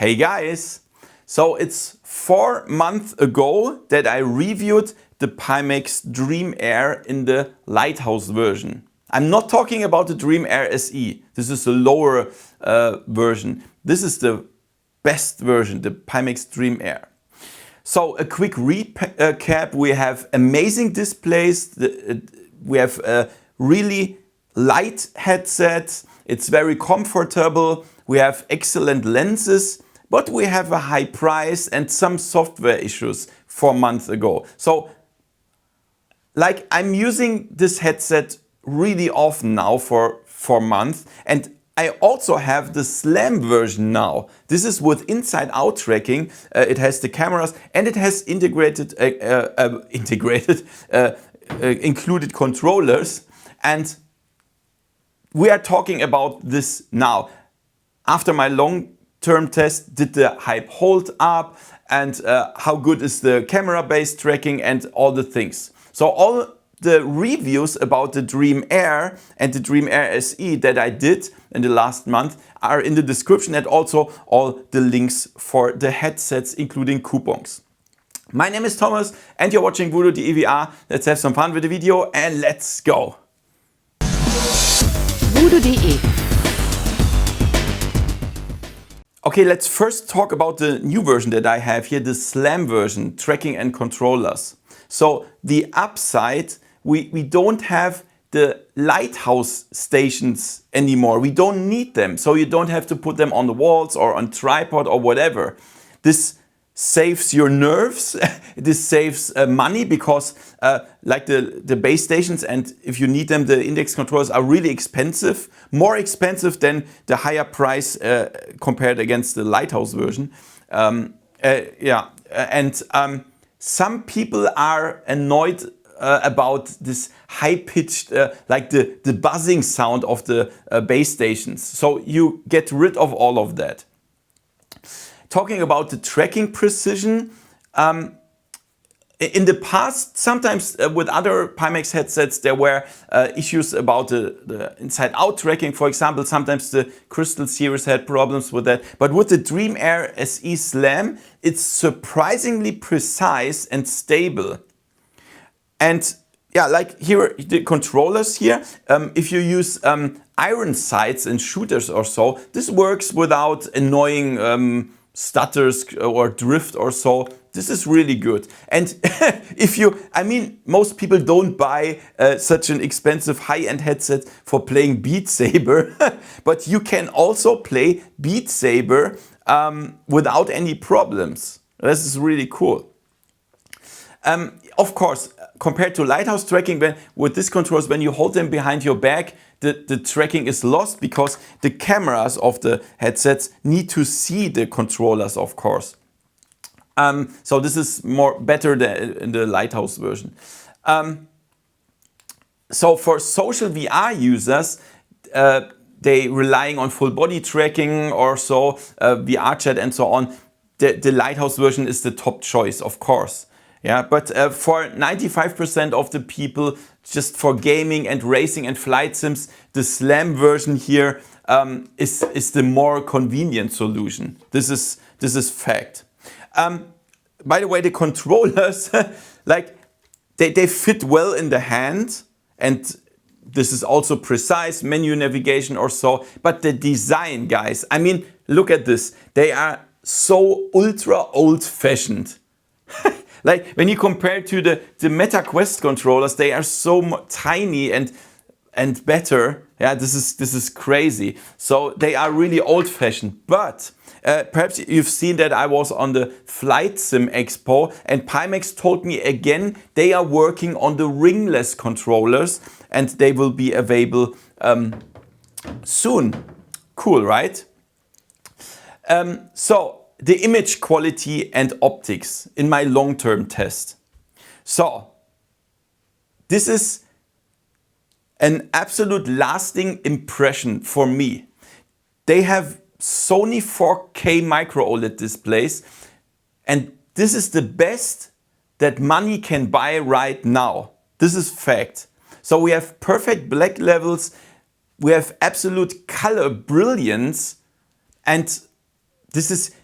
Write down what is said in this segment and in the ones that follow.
Hey guys! So it's 4 months ago that I reviewed the Pimax Dream Air in the Lighthouse version. I'm not talking about the Dream Air SE. This is the lower version. This is the best version, the Pimax Dream Air. So a quick recap. We have amazing displays. We have a really light headset. It's very comfortable. We have excellent lenses, but we have a high price and some software issues 4 months ago. So like I'm using this headset really often now for 4 months, and I also have the Slam version now. This is with inside-out tracking. It has the cameras and it has included controllers. And we are talking about this now. After my long-term test, did the hype hold up, and how good is the camera-based tracking and all the things. So all the reviews about the Dream Air and the Dream Air SE that I did in the last month are in the description, and also all the links for the headsets, including coupons. My name is Thomas and you're watching VoodooDE VR. Let's have some fun with the video and let's go! VoodooDE. Okay, let's first talk about the new version that I have here, the Slam version, tracking and controllers. So the upside, we don't have the lighthouse stations anymore. We don't need them. So you don't have to put them on the walls or on tripod or whatever. This saves your nerves. This saves money because like the base stations, and if you need them, the index controllers are really expensive, more expensive than the higher price compared against the Lighthouse version. Some people are annoyed about this high-pitched, like the buzzing sound of the base stations. So you get rid of all of that. Talking about the tracking precision, in the past, sometimes with other Pimax headsets, there were issues about the inside-out tracking. For example, sometimes the Crystal series had problems with that. But with the Dream Air SE Slam, it's surprisingly precise and stable. And yeah, like here, the controllers here, if you use iron sights and shooters or so, this works without annoying stutters or drift or so. This is really good. And most people don't buy such an expensive high-end headset for playing Beat Saber, but you can also play Beat Saber without any problems. This is really cool. Of course, compared to Lighthouse tracking, with these controllers, when you hold them behind your back, the tracking is lost because the cameras of the headsets need to see the controllers, of course. So this is better than in the Lighthouse version. So for social VR users, they relying on full body tracking or so, VR chat and so on, the Lighthouse version is the top choice, of course. Yeah, but for 95% of the people, just for gaming and racing and flight sims, the Slam version here is the more convenient solution. This is fact. By the way, the controllers, like they fit well in the hand, and this is also precise menu navigation or so. But the design, guys, I mean, look at this. They are so ultra old-fashioned. Like when you compare to the Meta Quest controllers, they are so tiny and better. Yeah, this is crazy. So they are really old-fashioned. But perhaps you've seen that I was on the Flight Sim Expo, and Pimax told me again they are working on the ringless controllers, and they will be available soon. Cool, right? So the image quality and optics in my long-term test. So this is an absolute lasting impression for me. They have Sony 4K Micro-OLED displays, and this is the best that money can buy right now. This is fact. So we have perfect black levels, we have absolute color brilliance, and this is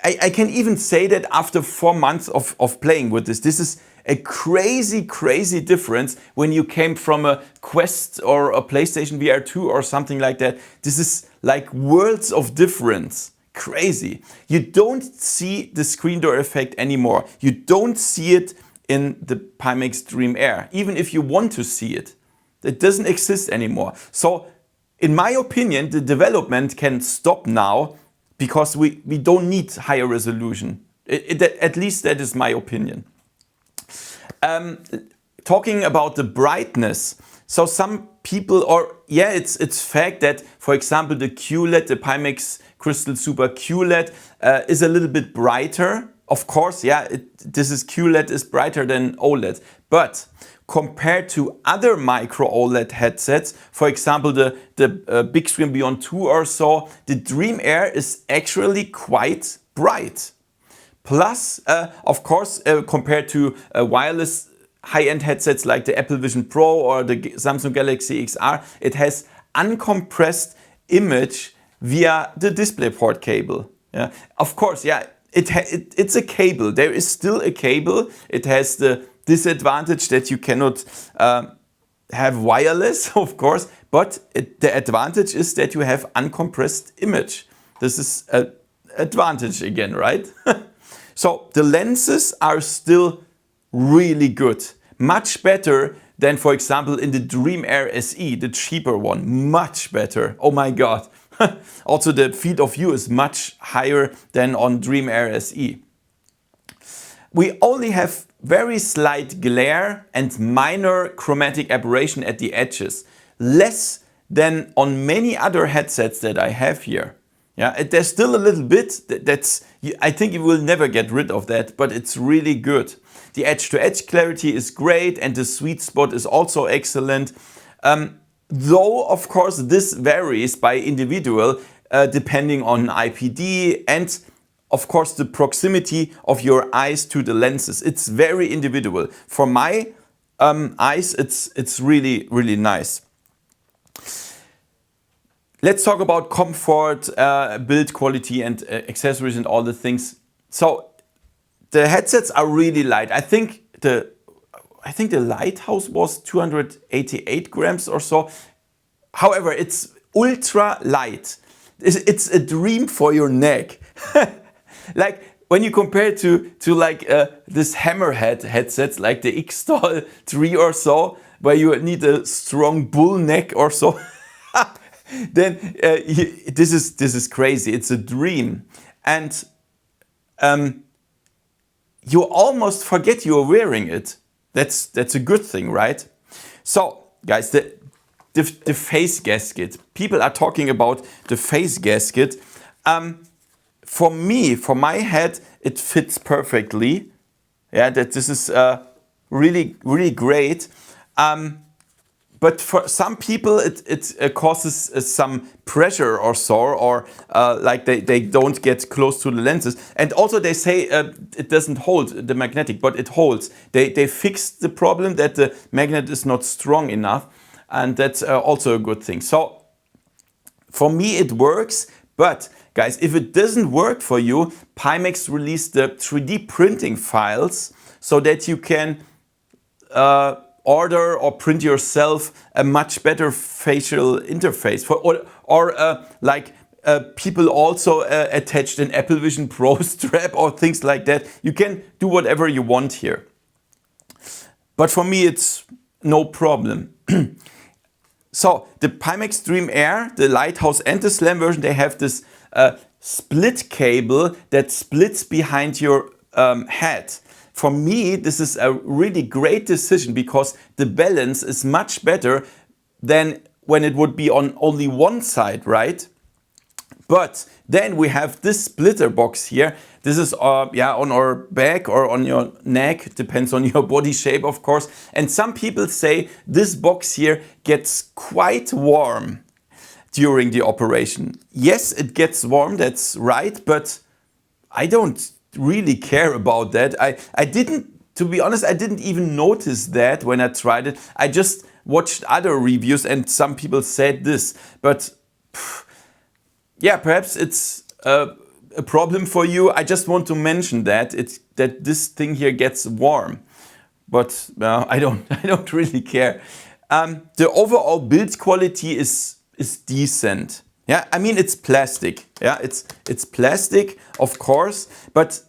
I can even say that after 4 months of playing with this is a crazy, crazy difference when you came from a Quest or a PlayStation VR 2 or something like that. This is like worlds of difference. Crazy. You don't see the screen door effect anymore. You don't see it in the Pimax Dream Air, even if you want to see it. It doesn't exist anymore. So in my opinion, the development can stop now because we don't need higher resolution. At least that is my opinion. Talking about the brightness. So some people, or yeah, it's fact that, for example, the QLED, the Pimax Crystal Super QLED is a little bit brighter. Of course, yeah, QLED is brighter than OLED. But compared to other Micro-OLED headsets, for example, the Bigscreen Beyond 2 or so, the Dream Air is actually quite bright. Plus, of course, compared to wireless high-end headsets like the Apple Vision Pro or the Samsung Galaxy XR, it has uncompressed image via the DisplayPort cable. Yeah. Of course, yeah, it's a cable. There is still a cable. It has the disadvantage that you cannot have wireless, of course, but the advantage is that you have uncompressed image. This is an advantage again, right? So the lenses are still really good. Much better than, for example, in the Dream Air SE, the cheaper one. Much better. Oh my God. Also the field of view is much higher than on Dream Air SE. We only have very slight glare and minor chromatic aberration at the edges. Less than on many other headsets that I have here. Yeah, there's still a little bit, I think you will never get rid of that, but it's really good. The edge-to-edge clarity is great and the sweet spot is also excellent. Though, of course, this varies by individual depending on IPD and, of course, the proximity of your eyes to the lenses. It's very individual. For my eyes, it's really, really nice. Let's talk about comfort, build quality and accessories and all the things. So the headsets are really light. I think the Lighthouse was 288 grams or so. However, it's ultra light. It's a dream for your neck. Like when you compare it to like this hammerhead headsets like the X-Stall 3 or so, where you need a strong bull neck or so. Then this is crazy. It's a dream, and you almost forget you are wearing it. That's a good thing, right? So, guys, the face gasket. People are talking about the face gasket. For me, for my head, it fits perfectly. Yeah, this is really, really great. But for some people, it causes some pressure or so, or like they don't get close to the lenses. And also they say it doesn't hold the magnetic, but it holds. They fixed the problem that the magnet is not strong enough, and that's also a good thing. So for me, it works. But guys, if it doesn't work for you, Pimax released the 3D printing files so that you can order or print yourself a much better facial interface people also attached an Apple Vision Pro strap or things like that. You can do whatever you want here. But for me, it's no problem. So the Pimax Dream Air, the Lighthouse and the Slam version, they have this split cable that splits behind your head. For me, this is a really great decision because the balance is much better than when it would be on only one side, right? But then we have this splitter box here. This is on our back or on your neck, depends on your body shape, of course. And some people say this box here gets quite warm during the operation. Yes, it gets warm, that's right, but I don't really care about that. I didn't, to be honest, I didn't even notice that when I tried it. I just watched other reviews and some people said this, but yeah, perhaps it's a problem for you. I just want to mention that that this thing here gets warm, but I don't really care. The overall build quality is decent. Yeah, I mean it's plastic. Yeah, it's plastic, of course, but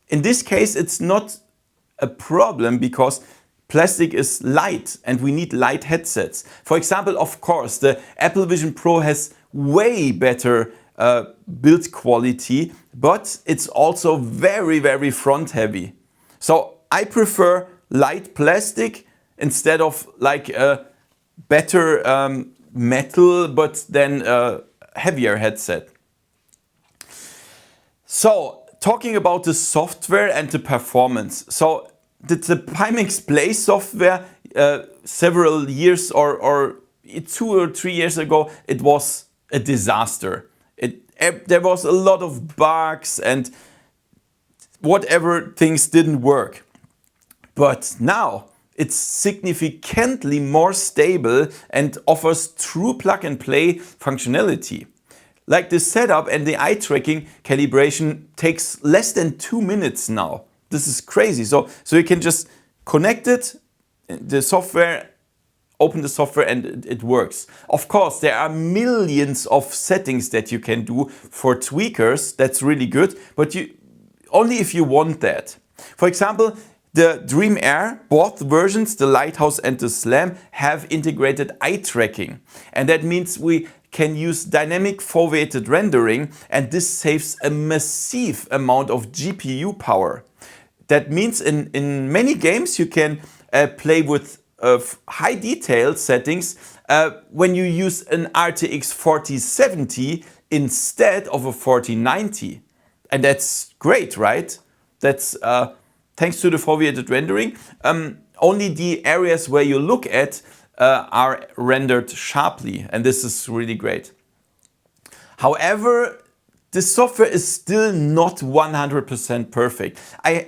in this case it's not a problem because plastic is light and we need light headsets. For example, of course, the Apple Vision Pro has way better build quality, but it's also very, very front heavy. So I prefer light plastic instead of like a better metal, but then a heavier headset. So talking about the software and the performance. So the Pimax Play software several years or 2 or 3 years ago, it was a disaster. There was a lot of bugs and whatever things didn't work. But now it's significantly more stable and offers true plug-and-play functionality. Like the setup and the eye tracking calibration takes less than 2 minutes now. This is crazy. So you can just connect it, the software, open the software and it works. Of course, there are millions of settings that you can do for tweakers. That's really good, but only if you want that. For example, the Dream Air, both versions, the Lighthouse and the Slam, have integrated eye tracking. And that means we can use dynamic foveated rendering, and this saves a massive amount of GPU power. That means in many games you can play with high detail settings when you use an RTX 4070 instead of a 4090. And that's great, right? That's thanks to the foveated rendering. Only the areas where you look at are rendered sharply, and this is really great. However, the software is still not 100% perfect.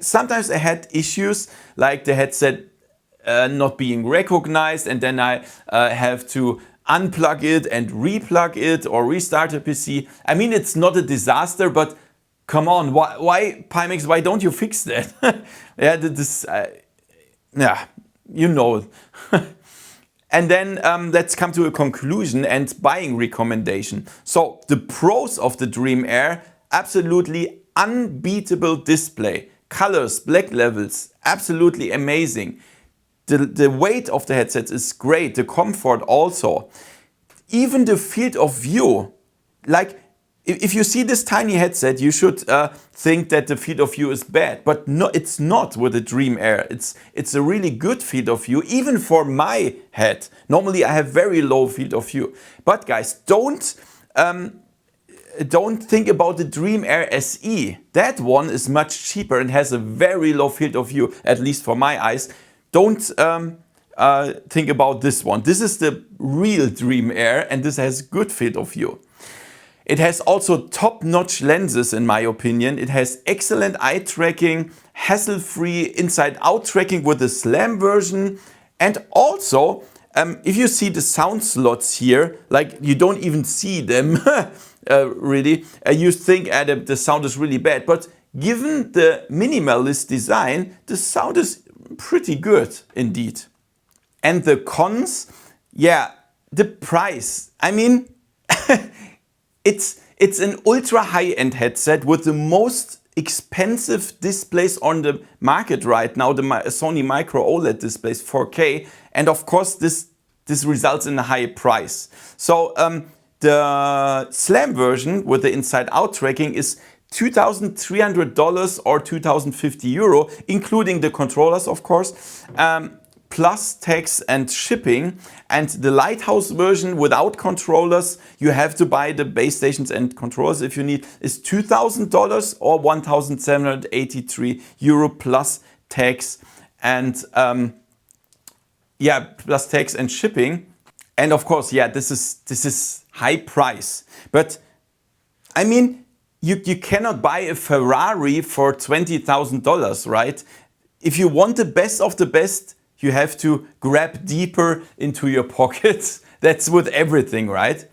Sometimes I had issues like the headset not being recognized, and then I have to unplug it and replug it or restart the PC. I mean, it's not a disaster, but come on, why Pimax, why don't you fix that? Yeah, you know. And then let's come to a conclusion and buying recommendation. So the pros of the Dream Air: absolutely unbeatable display, colors, black levels, absolutely amazing. The weight of the headsets is great, the comfort also. Even the field of view, like if you see this tiny headset, you should think that the field of view is bad, but no, it's not with the Dream Air. It's a really good field of view, even for my head. Normally I have very low field of view. But guys, don't think about the Dream Air SE. That one is much cheaper and has a very low field of view, at least for my eyes. Don't think about this one. This is the real Dream Air, and this has good field of view. It has also top-notch lenses, in my opinion. It has excellent eye tracking, hassle-free inside-out tracking with the Slam version. And also, if you see the sound slots here, like you don't even see them really, you think the sound is really bad. But given the minimalist design, the sound is pretty good indeed. And the cons, yeah, the price. I mean, it's an ultra high-end headset with the most expensive displays on the market right now, the Sony Micro-OLED displays, 4K, and of course this results in a high price. So the Slam version with the inside-out tracking is $2,300 or €2,050, including the controllers, of course, plus tax and shipping. And the Lighthouse version without controllers, you have to buy the base stations and controllers if you need, is $2,000 or €1,783 plus tax and plus tax and shipping. And of course, yeah, this is high price. But I mean, you cannot buy a Ferrari for $20,000, right? If you want the best of the best, you have to grab deeper into your pockets. That's with everything, right?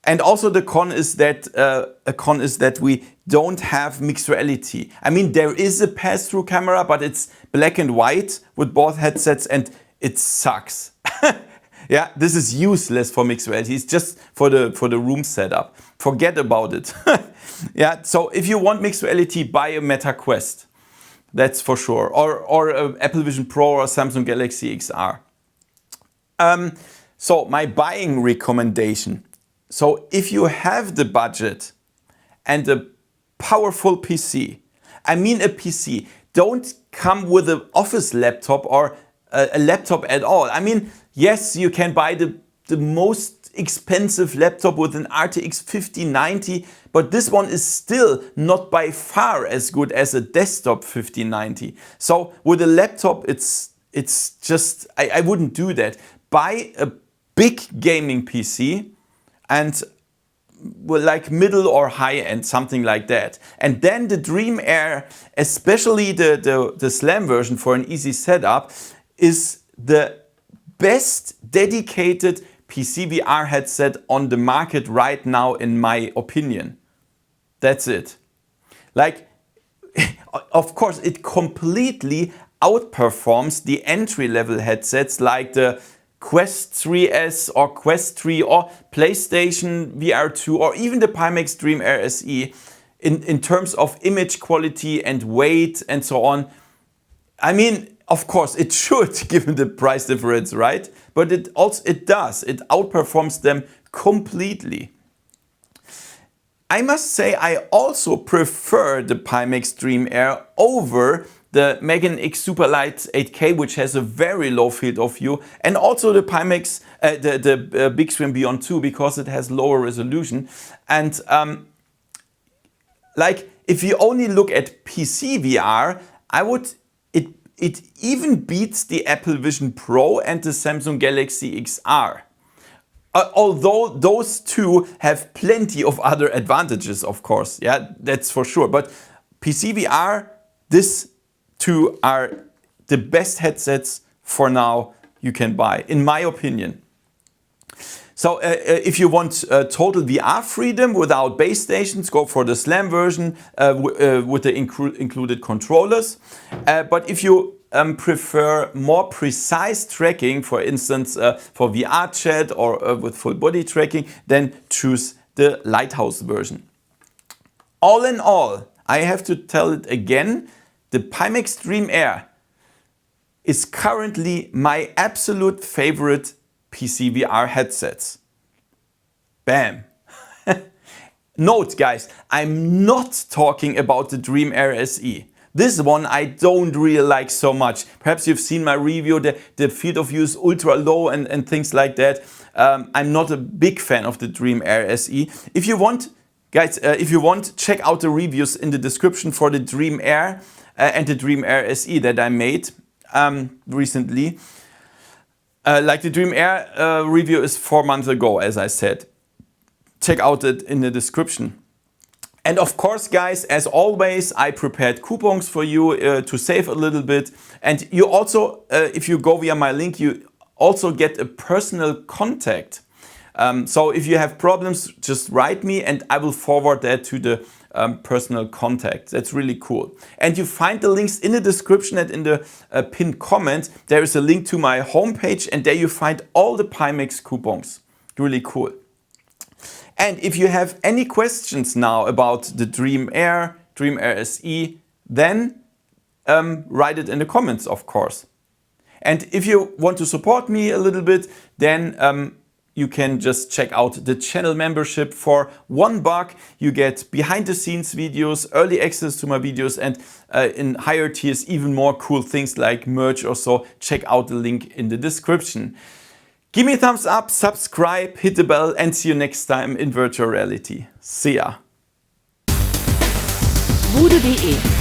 And also the con is that we don't have mixed reality. I mean, there is a pass-through camera, but it's black and white with both headsets and it sucks. Yeah, this is useless for mixed reality. It's just for the room setup. Forget about it. Yeah, so if you want mixed reality, buy a Meta Quest. That's for sure. Or Apple Vision Pro or Samsung Galaxy XR. So my buying recommendation. So if you have the budget and a powerful PC, I mean a PC, don't come with an office laptop or a laptop at all. I mean, yes, you can buy the most expensive laptop with an RTX 5090, but this one is still not by far as good as a desktop 5090. So with a laptop, it's just, I wouldn't do that. Buy a big gaming PC and well, like middle or high end, something like that. And then the Dream Air, especially the Slam version for an easy setup, is the best dedicated PCVR headset on the market right now, in my opinion. That's it. Like, of course, it completely outperforms the entry-level headsets like the Quest 3S or Quest 3 or PlayStation VR 2 or even the Pimax Dream Air SE in terms of image quality and weight and so on. I mean, of course, it should, given the price difference, right? But it does. It outperforms them completely. I must say I also prefer the Pimax Dream Air over the Megan X Superlight 8K, which has a very low field of view, and also the Pimax, the Bigscreen Beyond 2, because it has lower resolution. And like, if you only look at PCVR, it even beats the Apple Vision Pro and the Samsung Galaxy XR. Although those two have plenty of other advantages, of course, yeah, that's for sure. But PCVR, these two are the best headsets for now you can buy, in my opinion. So if you want total VR freedom without base stations, go for the Slam version with the included controllers. But if you prefer more precise tracking, for instance, for VR chat or with full body tracking, then choose the Lighthouse version. All in all, I have to tell it again, the Pimax Dream Air is currently my absolute favorite PCVR headsets. Bam! Note, guys, I'm not talking about the Dream Air SE. This one I don't really like so much. Perhaps you've seen my review, the field of view is ultra low and things like that. I'm not a big fan of the Dream Air SE. If you want, guys, check out the reviews in the description for the Dream Air and the Dream Air SE that I made recently. Like the Dream Air review is 4 months ago, as I said. Check out it in the description. And of course, guys, as always, I prepared coupons for you to save a little bit. And you also, if you go via my link, you also get a personal contact. So if you have problems, just write me and I will forward that to the personal contact. That's really cool. And you find the links in the description and in the pinned comment. There is a link to my homepage and there you find all the Pimax coupons. Really cool. And if you have any questions now about the Dream Air SE, then write it in the comments, of course. And if you want to support me a little bit, then you can just check out the channel membership for $1. You get behind the scenes videos, early access to my videos, and in higher tiers, even more cool things like merch or so. Check out the link in the description. Give me a thumbs up, subscribe, hit the bell, and see you next time in virtual reality. See ya. VoodooDE